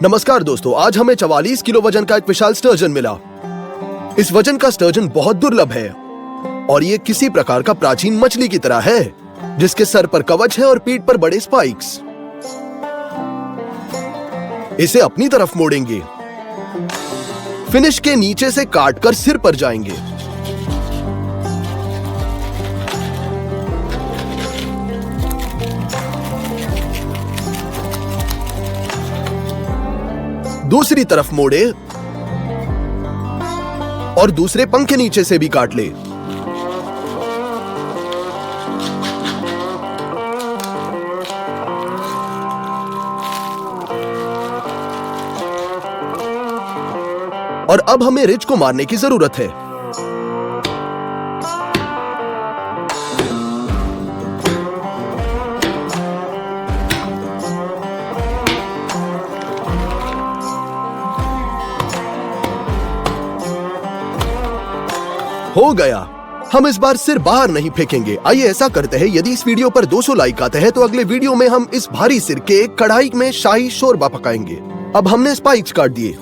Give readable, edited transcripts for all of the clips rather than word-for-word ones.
नमस्कार दोस्तों, आज हमें 44 किलो वजन का एक विशाल स्टर्जन मिला। इस वजन का स्टर्जन बहुत दुर्लभ है और ये किसी प्रकार का प्राचीन मछली की तरह है जिसके सर पर कवच है और पीठ पर बड़े स्पाइक्स। इसे अपनी तरफ मोड़ेंगे, फिनिश के नीचे से काटकर सिर पर जाएंगे। दूसरी तरफ मोड़े और दूसरे पंख के नीचे से भी काट ले। और अब हमें रिज को मारने की जरूरत है। हो गया। हम इस बार सिर बाहर नहीं फेंकेंगे। आइए ऐसा करते हैं, यदि इस वीडियो पर 200 लाइक आते हैं तो अगले वीडियो में हम इस भारी सिर के एक कढ़ाई में शाही शोरबा पकाएंगे। अब हमने स्पाइक्स काट दिए।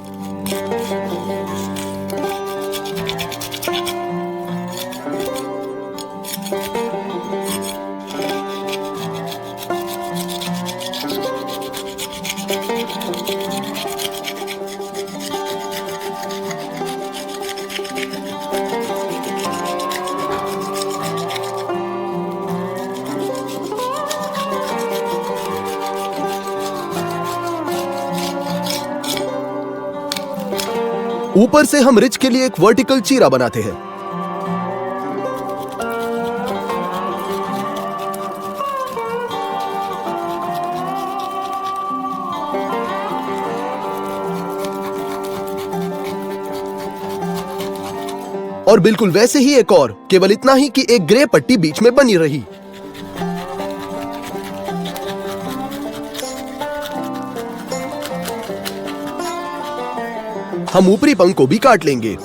ऊपर से हम रिज के लिए एक वर्टिकल चीरा बनाते हैं। और बिल्कुल वैसे ही एक और, केवल इतना ही कि एक ग्रे पट्टी बीच में बनी रही। हम ऊपरी पंख को भी काट लेंगे।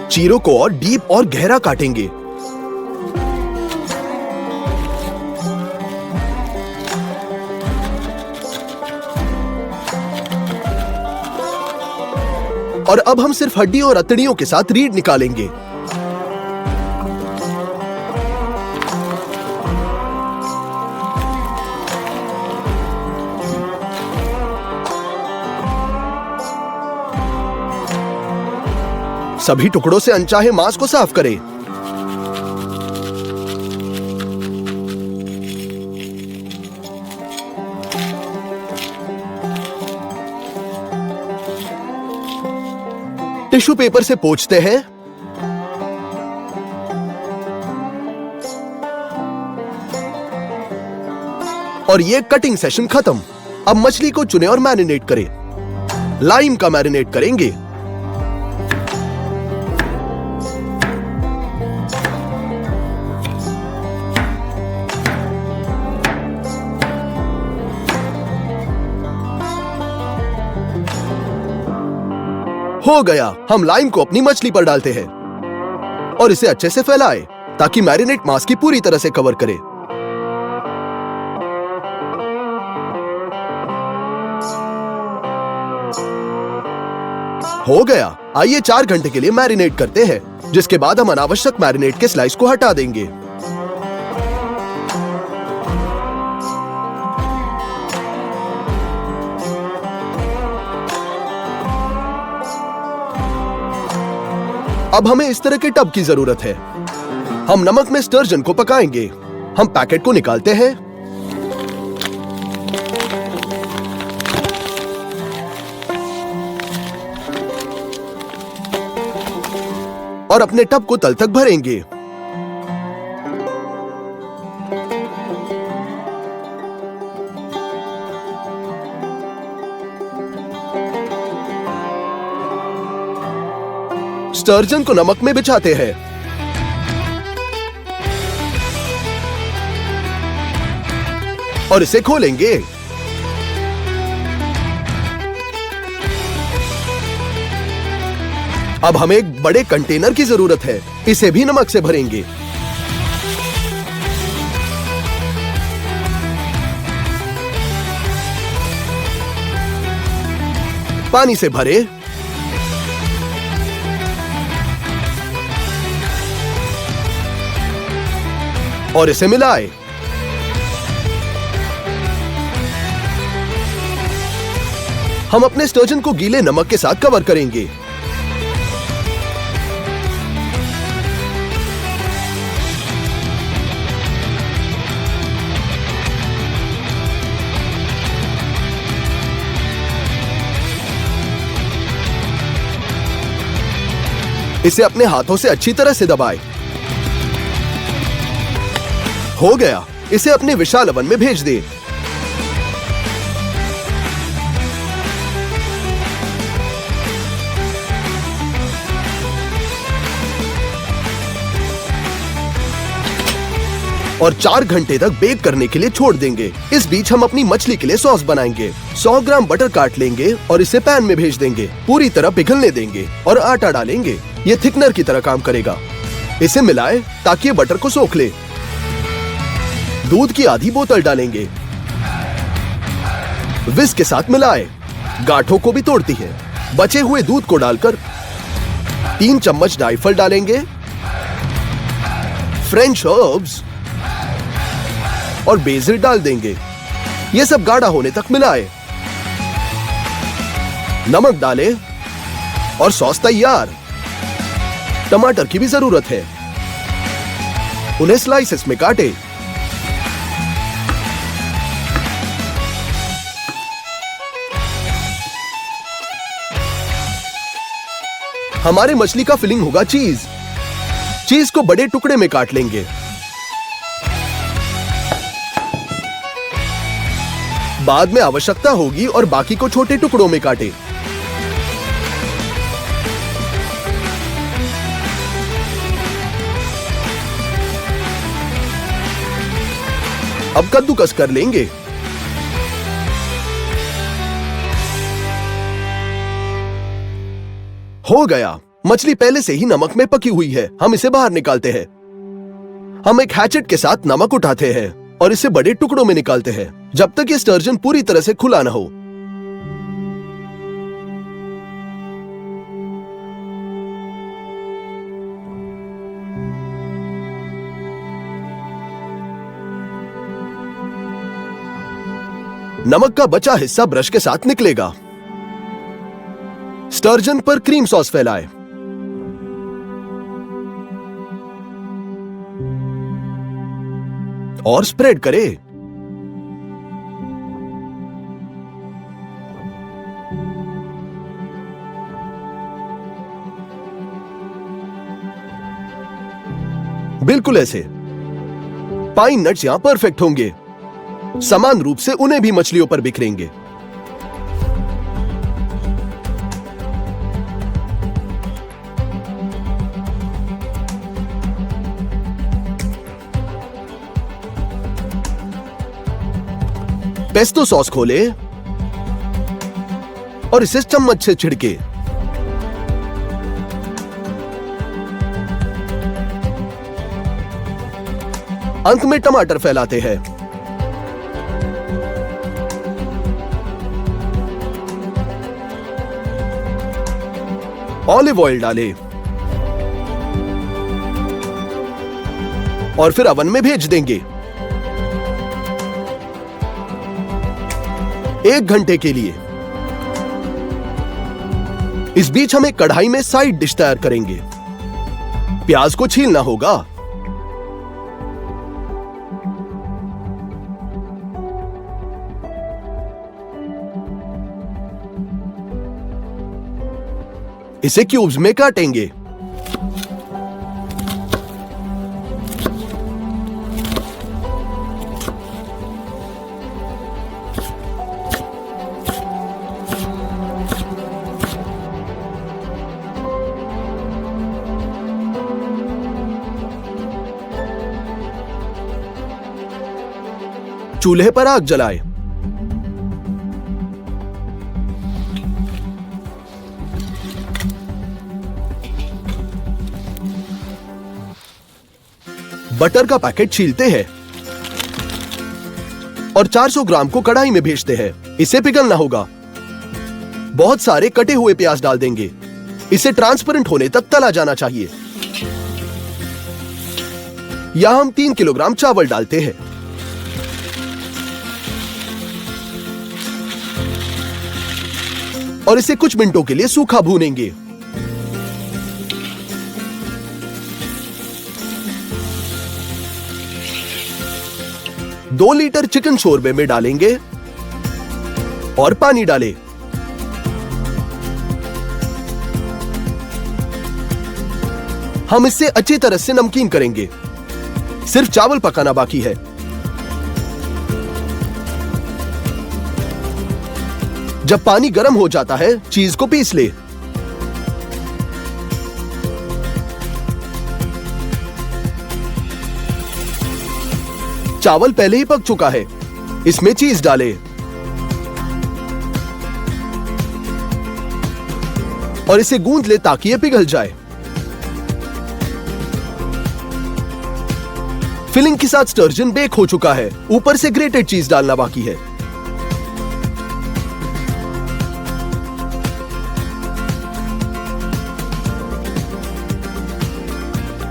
चीरों को और डीप और गहरा काटेंगे। और अब हम सिर्फ हड्डियों और अतड़ियों के साथ रीढ़ निकालेंगे। सभी टुकड़ों से अनचाहे मांस को साफ करें। टिश्यू पेपर से पोंछते हैं। और ये कटिंग सेशन खत्म। अब मछली को चुनें और मैरिनेट करें। लाइम का मैरिनेट करेंगे। हो गया। हम लाइम को अपनी मछली पर डालते हैं और इसे अच्छे से फैलाएं ताकि मैरिनेट मांस की पूरी तरह से कवर करे। हो गया। आइए 4 घंटे के लिए मैरिनेट करते हैं, जिसके बाद हम अनावश्यक मैरिनेट के स्लाइस को हटा देंगे। अब हमें इस तरह के टब की जरूरत है। हम नमक में स्टर्जन को पकाएंगे। हम पैकेट को निकालते हैं और अपने टब को तल तक भरेंगे। स्टर्जन को नमक में बिछाते हैं। और इसे खोलेंगे। अब हमें एक बड़े कंटेनर की जरूरत है, इसे भी नमक से भरेंगे। पानी से भरे। और इसे मिलाए। हम अपने स्टर्जन को गीले नमक के साथ कवर करेंगे। इसे अपने हाथों से अच्छी तरह से दबाएं। हो गया, इसे अपने विशाल ओवन में भेज दें। और 4 घंटे तक बेक करने के लिए छोड़ देंगे। इस बीच हम अपनी मछली के लिए सॉस बनाएंगे। 100 ग्राम बटर काट लेंगे और इसे पैन में भेज देंगे। पूरी तरह पिघलने देंगे और आटा डालेंगे। ये थिकनर की तरह काम करेगा। इसे मिलाएं ताकि ये बटर को सोख ले। दूध की आधी बोतल डालेंगे। विस्क के साथ मिलाएं। गांठों को भी तोड़ती है। बचे हुए दूध को डालकर 3 चम्मच जायफल डालेंगे, फ्रेंच हर्ब्स और बेसिल डाल देंगे। ये सब गाढ़ा होने तक मिलाएं। नमक डालें और सॉस तैयार। टमाटर की भी जरूरत है, उन्हें स्लाइसेस में काटें। हमारे मछली का फिलिंग होगा चीज। चीज को बड़े टुकड़े में काट लेंगे। बाद में आवश्यकता होगी और बाकी को छोटे टुकड़ों में काटें। अब कद्दूकस कर लेंगे। हो गया, मछली पहले से ही नमक में पकी हुई है। हम इसे बाहर निकालते हैं। हम एक हैचेट के साथ नमक उठाते हैं और इसे बड़े टुकड़ों में निकालते हैं जब तक ये स्टर्जन पूरी तरह से खुला ना हो। नमक का बचा हिस्सा ब्रश के साथ निकलेगा। स्टर्जन पर क्रीम सॉस फैलाएं। और स्प्रेड करें। बिल्कुल ऐसे। पाइन नट्स यहां परफेक्ट होंगे। समान रूप से उन्हें भी मछलियों पर बिखरेंगे। पेस्टो सॉस खोले और इसे चम्मच से छिड़के। अंत में टमाटर फैलाते हैं। ऑलिव ऑयल डालें और फिर ओवन में भेज देंगे 1 घंटे के लिए। इस बीच हम एक कढ़ाई में साइड डिश तैयार करेंगे। प्याज को छीलना होगा। इसे क्यूब्स में काटेंगे। चूल्हे पर आग जलाएं। बटर का पैकेट छीलते हैं और 400 ग्राम को कढ़ाई में भेजते हैं। इसे पिघलना होगा। बहुत सारे कटे हुए प्याज डाल देंगे। इसे ट्रांसपेरेंट होने तक तला जाना चाहिए। यहां हम 3 किलोग्राम चावल डालते हैं। और इसे कुछ मिनटों के लिए सूखा भूनेंगे। दो लीटर चिकन शोरबे में डालेंगे और पानी डालें। हम इसे अच्छी तरह से नमकीन करेंगे। सिर्फ चावल पकाना बाकी है। जब पानी गर्म हो जाता है, चीज को पीस ले। चावल पहले ही पक चुका है। इसमें चीज डालें और इसे गूंद ले ताकि यह पिघल जाए। फिलिंग के साथ स्टर्जन बेक हो चुका है। ऊपर से ग्रेटेड चीज डालना बाकी है।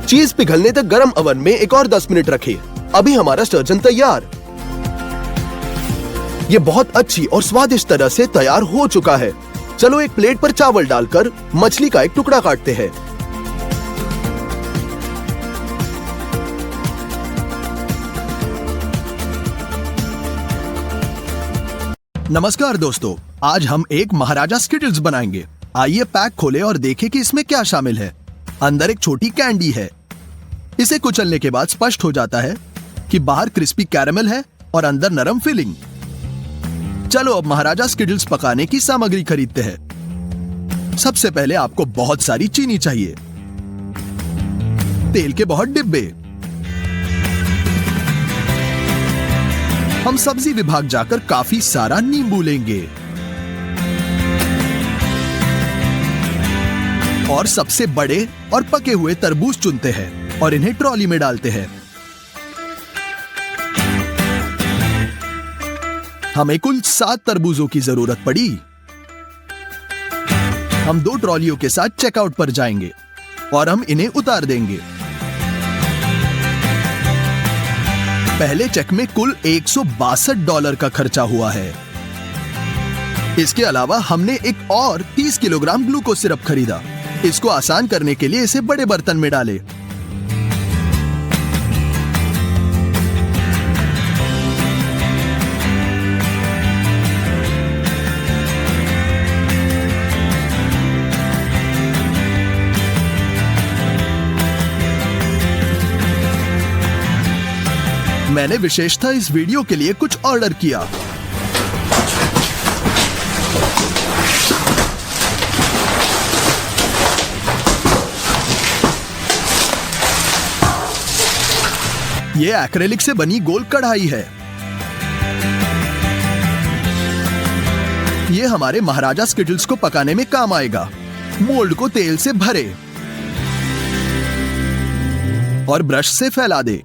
चीज पिघलने तक गरम ओवन में एक और 10 मिनट रखें। अभी हमारा स्टर्जन तैयार। यह बहुत अच्छी और स्वादिष्ट तरह से तैयार हो चुका है। चलो एक प्लेट पर चावल डालकर मछली का एक टुकड़ा काटते हैं। नमस्कार दोस्तों, आज हम एक महाराजा स्किटल्स बनाएंगे। आइए पैक खोलें और देखें कि इसमें क्या शामिल है। अंदर एक छोटी कैंडी है। इसे कुचलने के बाद स्पष्ट हो जाता है कि बाहर क्रिस्पी कैरेमल है और अंदर नरम फिलिंग। चलो अब महाराजा स्किटल्स पकाने की सामग्री खरीदते हैं। सबसे पहले आपको बहुत सारी चीनी चाहिए, तेल के बहुत डिब्बे। हम सब्जी विभाग जाकर काफी सारा नींबू लेंगे और सबसे बड़े और पके हुए तरबूज चुनते हैं और इन्हें ट्रॉली में डालते हैं। हमें कुल 7 तरबूजों की जरूरत पड़ी। हम 2 ट्रॉलियों के साथ चेकआउट पर जाएंगे और हम इन्हें उतार देंगे। पहले चेक में कुल $162 का खर्चा हुआ है। इसके अलावा हमने एक और 30 किलोग्राम ग्लूकोज सिरप खरीदा। इसको आसान करने के लिए इसे बड़े बर्तन में डालें। मैंने विशेषतः इस वीडियो के लिए कुछ ऑर्डर किया। यह एक्रेलिक से बनी गोल कढ़ाई है। यह हमारे महाराजा स्किटल्स को पकाने में काम आएगा। मोल्ड को तेल से भरे और ब्रश से फैला दे।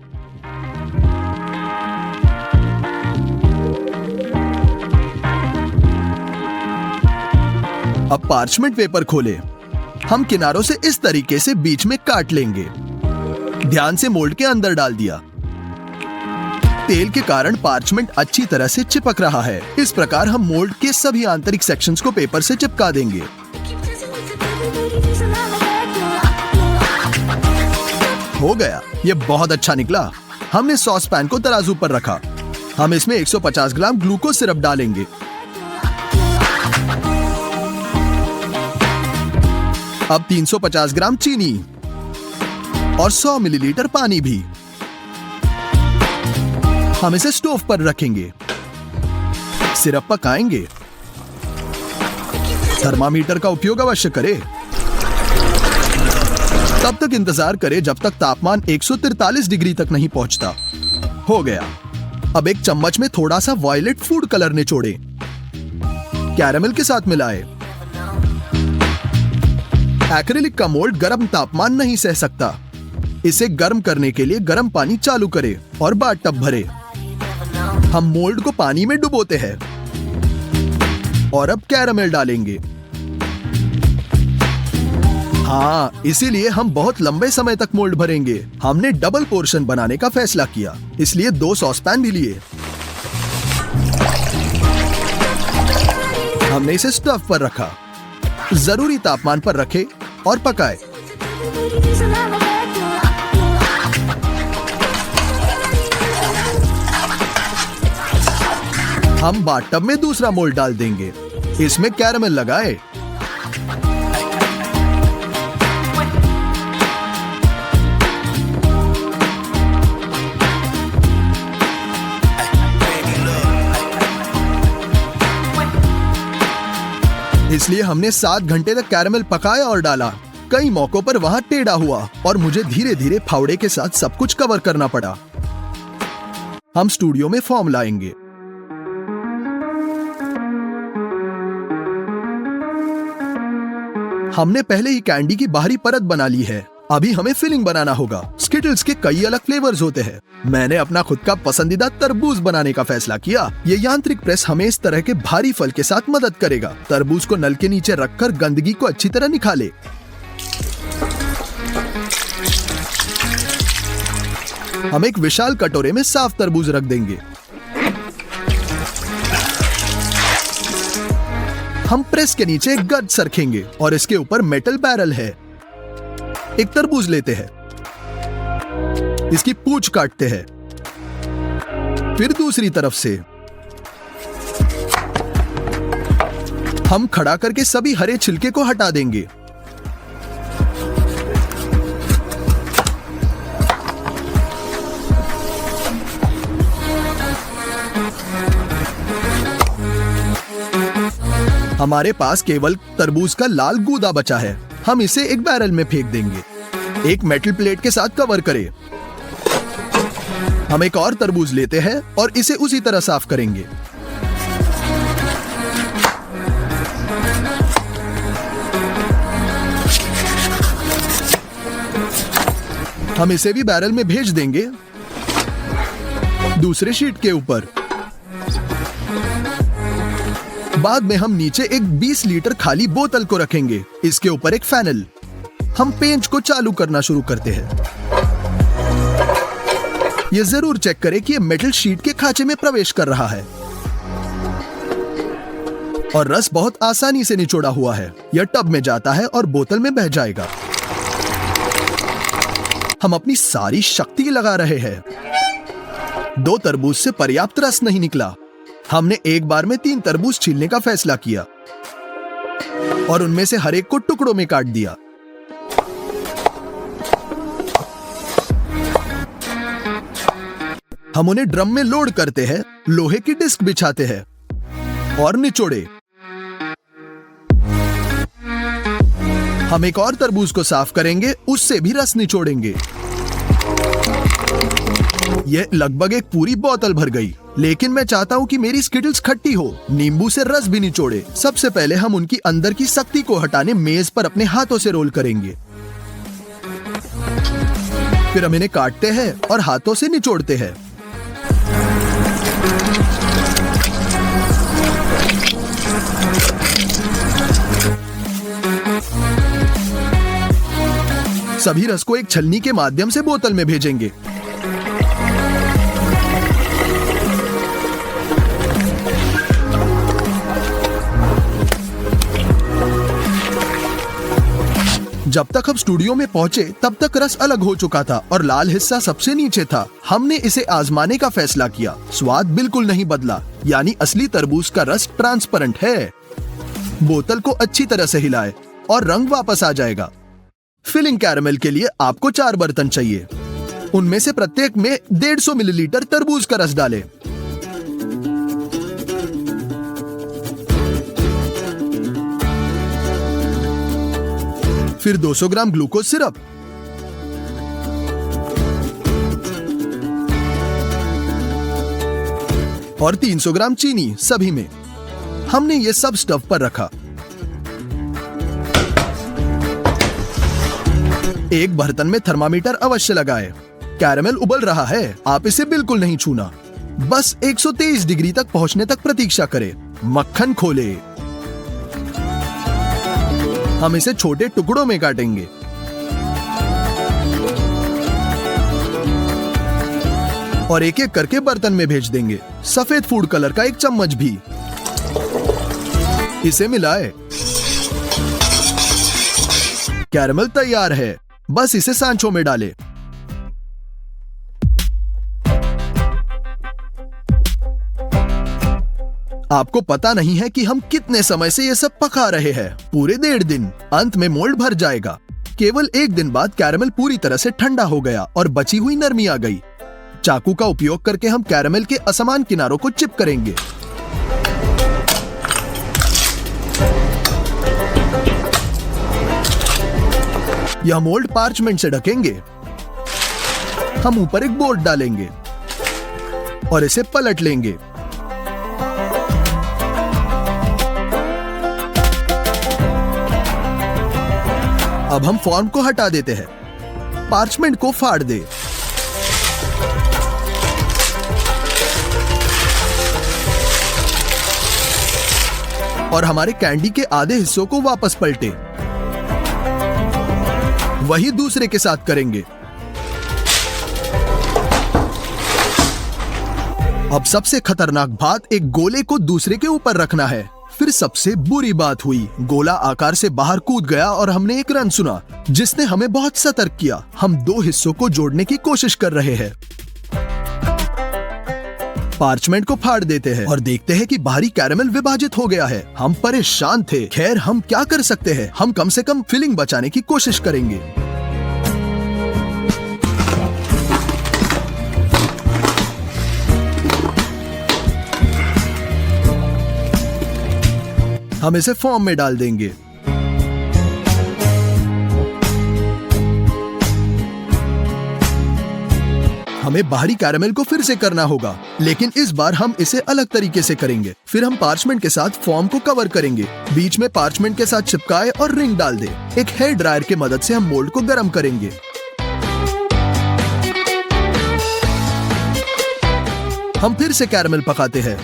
अब पार्चमेंट पेपर खोलें। हम किनारों से इस तरीके से बीच में काट लेंगे। ध्यान से मोल्ड के अंदर डाल दिया। तेल के कारण पार्चमेंट अच्छी तरह से चिपक रहा है। इस प्रकार हम मोल्ड के सभी आंतरिक सेक्शंस को पेपर से चिपका देंगे। हो गया, ये बहुत अच्छा निकला। हमने सॉस पैन को तराजू पर रखा। हम इसमें 150 ग्राम ग्लूकोज सिरप डालेंगे। अब 350 ग्राम चीनी और 100 मिलीलीटर पानी भी। हम इसे स्टोव पर रखेंगे। सिरप पकाएंगे। थर्मामीटर का उपयोग अवश्य करें। तब तक इंतजार करें जब तक तापमान 143 डिग्री तक नहीं पहुंचता। हो गया। अब एक चम्मच में थोड़ा सा वायलेट फूड कलर निचोड़े, कैरेमल के साथ मिलाए। एक्रिलिक का मोल्ड गर्म तापमान नहीं सह सकता। इसे गर्म करने के लिए गर्म पानी चालू करें और बाथटब भरे। हम मोल्ड को पानी में डुबोते हैं और अब कैरेमल डालेंगे। हाँ, इसीलिए हम बहुत लंबे समय तक मोल्ड भरेंगे। हमने डबल पोर्शन बनाने का फैसला किया, इसलिए 2 सॉसपैन भी लिए। हमने इसे स्टव पर रखा, जरूरी तापमान पर रखे और पकाए। हम बाथटब में दूसरा मोल्ड डाल देंगे। इसमें कैरेमल लगाए। इसलिए हमने 7 घंटे तक कैरेमल पकाया और डाला। कई मौकों पर वहां टेढ़ा हुआ और मुझे धीरे धीरे फावड़े के साथ सब कुछ कवर करना पड़ा। हम स्टूडियो में फॉर्म लाएंगे। हमने पहले ही कैंडी की बाहरी परत बना ली है। अभी हमें फिलिंग बनाना होगा। स्किटल्स के कई अलग फ्लेवर्स होते हैं। मैंने अपना खुद का पसंदीदा तरबूज बनाने का फैसला किया। ये यांत्रिक प्रेस हमें इस तरह के भारी फल के साथ मदद करेगा। तरबूज को नल के नीचे रखकर गंदगी को अच्छी तरह निकाले। हम एक विशाल कटोरे में साफ तरबूज रख देंगे। हम प्रेस के नीचे एक गज रखेंगे और इसके ऊपर मेटल बैरल है। एक तरबूज लेते हैं, इसकी पूंछ काटते हैं, फिर दूसरी तरफ से हम खड़ा करके सभी हरे छिलके को हटा देंगे। हमारे पास केवल तरबूज का लाल गूदा बचा है। हम इसे एक बैरल में फेंक देंगे। एक मेटल प्लेट के साथ कवर करें। हम एक और तरबूज लेते हैं और इसे उसी तरह साफ करेंगे। हम इसे भी बैरल में भेज देंगे, दूसरे शीट के ऊपर। बाद में हम नीचे एक 20 लीटर खाली बोतल को रखेंगे। इसके ऊपर एक फैनल। हम पेंच को चालू करना शुरू करते हैं। यह जरूर चेक करें कि यह मेटल शीट के खांचे में प्रवेश कर रहा है और रस बहुत आसानी से निचोड़ा हुआ है। यह टब में जाता है और बोतल में बह जाएगा। हम अपनी सारी शक्ति लगा रहे हैं। 2 तरबूज से पर्याप्त रस नहीं निकला। हमने एक बार में 3 तरबूज छीलने का फैसला किया और उनमें से हर एक को टुकड़ों में काट दिया। हम उन्हें ड्रम में लोड करते हैं, लोहे की डिस्क बिछाते हैं और निचोड़े। हम एक और तरबूज को साफ करेंगे, उससे भी रस निचोड़ेंगे। यह लगभग एक पूरी बोतल भर गई, लेकिन मैं चाहता हूं कि मेरी स्किटल्स खट्टी हो। नींबू से रस भी निचोड़े। सबसे पहले हम उनकी अंदर की सख्ती को हटाने मेज पर अपने हाथों से रोल करेंगे। फिर हम इन्हें काटते हैं और हाथों से निचोड़ते हैं। सभी रस को एक छलनी के माध्यम से बोतल में भेजेंगे। जब तक हम स्टूडियो में पहुंचे तब तक रस अलग हो चुका था और लाल हिस्सा सबसे नीचे था। हमने इसे आजमाने का फैसला किया। स्वाद बिल्कुल नहीं बदला, यानी असली तरबूज का रस ट्रांसपेरेंट है। बोतल को अच्छी तरह से हिलाए और रंग वापस आ जाएगा। फिलिंग कैरेमल के लिए आपको 4 बर्तन चाहिए। उनमें से प्रत्येक में 150 मिलीलीटर तरबूज का रस डालें। फिर 200 ग्राम ग्लूकोज सिरप, और 300 ग्राम चीनी सभी में। हमने ये सब स्टव पर रखा। एक बर्तन में थर्मामीटर अवश्य लगाएं। कैरेमल उबल रहा है, आप इसे बिल्कुल नहीं छूना। बस 123 डिग्री तक पहुंचने तक प्रतीक्षा करें। मक्खन खोले। हम इसे छोटे टुकड़ों में काटेंगे। और एक एक करके बर्तन में भेज देंगे। सफेद फूड कलर का 1 चम्मच भी। इसे मिलाएं। कैरेमल तैयार है, बस इसे सांचों में डालें। आपको पता नहीं है कि हम कितने समय से ये सब पका रहे हैं। पूरे 1.5 दिन। अंत में मोल्ड भर जाएगा। केवल 1 दिन बाद कैरेमल पूरी तरह से ठंडा हो गया और बची हुई नरमी आ गई। चाकू का उपयोग करके हम कैरेमल के असमान किनारों को चिप करेंगे। यह मोल्ड पार्चमेंट से ढकेंगे। हम ऊपर एक बोर्ड डालेंगे और इसे पलट लेंगे। अब हम फॉर्म को हटा देते हैं। पार्चमेंट को फाड़ दे। और हमारे कैंडी के आधे हिस्सों को वापस पलटे। वही दूसरे के साथ करेंगे। अब सबसे खतरनाक बात, एक गोले को दूसरे के ऊपर रखना है। फिर सबसे बुरी बात हुई, गोला आकार से बाहर कूद गया और हमने एक रन सुना जिसने हमें बहुत सतर्क किया। हम 2 हिस्सों को जोड़ने की कोशिश कर रहे हैं। पार्चमेंट को फाड़ देते हैं और देखते हैं कि बाहरी कैरेमल विभाजित हो गया है। हम परेशान थे। खैर, हम क्या कर सकते हैं? हम कम से कम फिलिंग बचाने की कोशिश करेंगे। हम इसे फॉर्म में डाल देंगे। हमें बाहरी कैरेमल को फिर से करना होगा, लेकिन इस बार हम इसे अलग तरीके से करेंगे। फिर हम पार्चमेंट के साथ फॉर्म को कवर करेंगे। बीच में पार्चमेंट के साथ चिपकाए और रिंग डाल दे। एक हेयर ड्रायर की मदद से हम मोल्ड को गर्म करेंगे। हम फिर से कैरेमल पकाते हैं।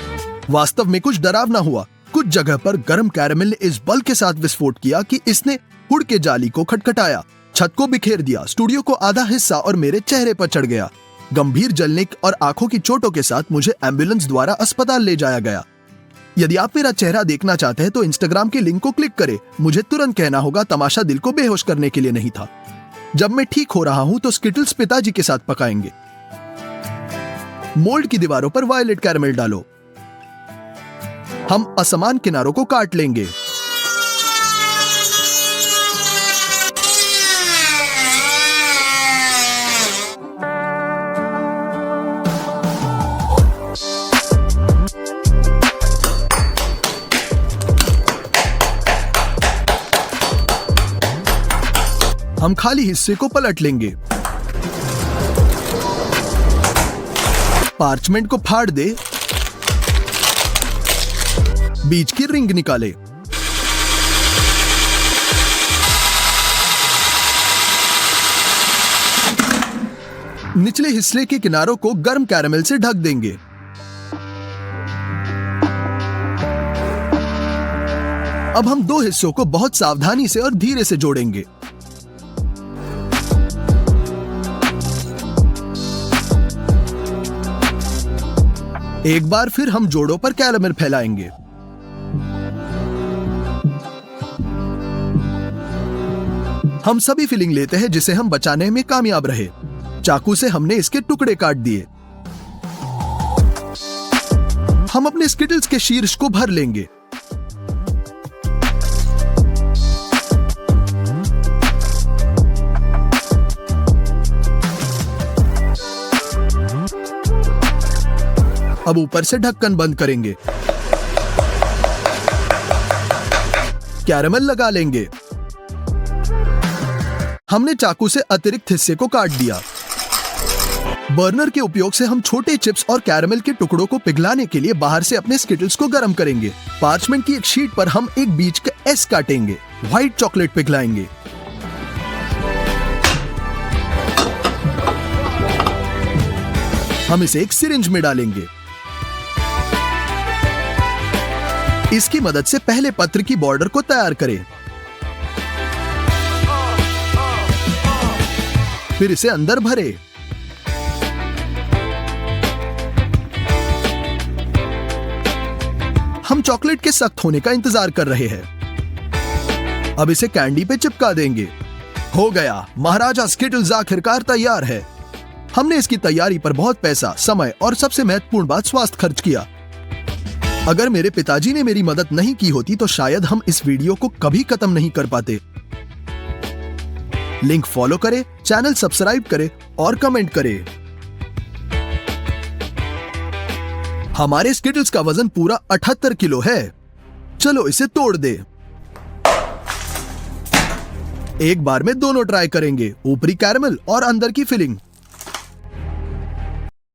वास्तव में कुछ डरावना हुआ। कुछ जगह पर गर्म कैरेमल ने इस बल के साथ विस्फोट किया कि इसने हुड के जाली को खटखटाया, छत को बिखेर दिया। स्टूडियो को आधा हिस्सा और मेरे चेहरे पर चढ़ गया। गंभीर जलने और आंखों की चोटों के साथ मुझे एम्बुलेंस द्वारा अस्पताल ले जाया गया। यदि आप मेरा चेहरा देखना चाहते हैं तो इंस्टाग्राम के लिंक को क्लिक करें। मुझे तुरंत कहना होगा, तमाशा दिल को बेहोश करने के लिए नहीं था। जब मैं ठीक हो रहा हूं तो स्किटल्स पिताजी के साथ पकाएंगे। मोल्ड की दीवारों पर वायलेट कैरेमल डालो। हम असमान किनारों को काट लेंगे। हम खाली हिस्से को पलट लेंगे। पार्चमेंट को फाड़ दे। बीच की रिंग निकाले। निचले हिस्से के किनारों को गर्म कैरेमल से ढक देंगे। अब हम 2 हिस्सों को बहुत सावधानी से और धीरे से जोड़ेंगे। एक बार फिर हम जोड़ों पर कैरेमल फैलाएंगे। हम सभी फिलिंग लेते हैं जिसे हम बचाने में कामयाब रहे। चाकू से हमने इसके टुकड़े काट दिए। हम अपने स्किटल्स के शीर्ष को भर लेंगे। अब ऊपर से ढक्कन बंद करेंगे। कैरेमल लगा लेंगे। हमने चाकू से अतिरिक्त हिस्से को काट दिया। बर्नर के उपयोग से हम छोटे चिप्स और कैरमल के टुकड़ों को पिघलाने के लिए बाहर से अपने स्किटल्स को गर्म करेंगे। पार्चमेंट की एक शीट पर हम एक बीच का एस काटेंगे। व्हाइट चॉकलेट पिघलाएंगे। हम इसे एक सिरिंज में डालेंगे। इसकी मदद से पहले पत्र की बॉर्डर को तैयार करें। फिर इसे अंदर भरें। हम चॉकलेट के सख्त होने का इंतजार कर रहे हैं। अब इसे कैंडी पे चिपका देंगे। हो गया, महाराजा स्किटल्स आखिरकार तैयार है। हमने इसकी तैयारी पर बहुत पैसा, समय और सबसे महत्वपूर्ण बात स्वास्थ्य खर्च किया। अगर मेरे पिताजी ने मेरी मदद नहीं की होती तो शायद हम इस वीडियो को कभी खत्म नहीं कर पाते। लिंक फॉलो करें, चैनल सब्सक्राइब करें और कमेंट करें। हमारे स्किटल्स का वजन पूरा 78 किलो है। चलो इसे तोड़ दे। एक बार में दोनों ट्राई करेंगे, ऊपरी कैरमल और अंदर की फिलिंग।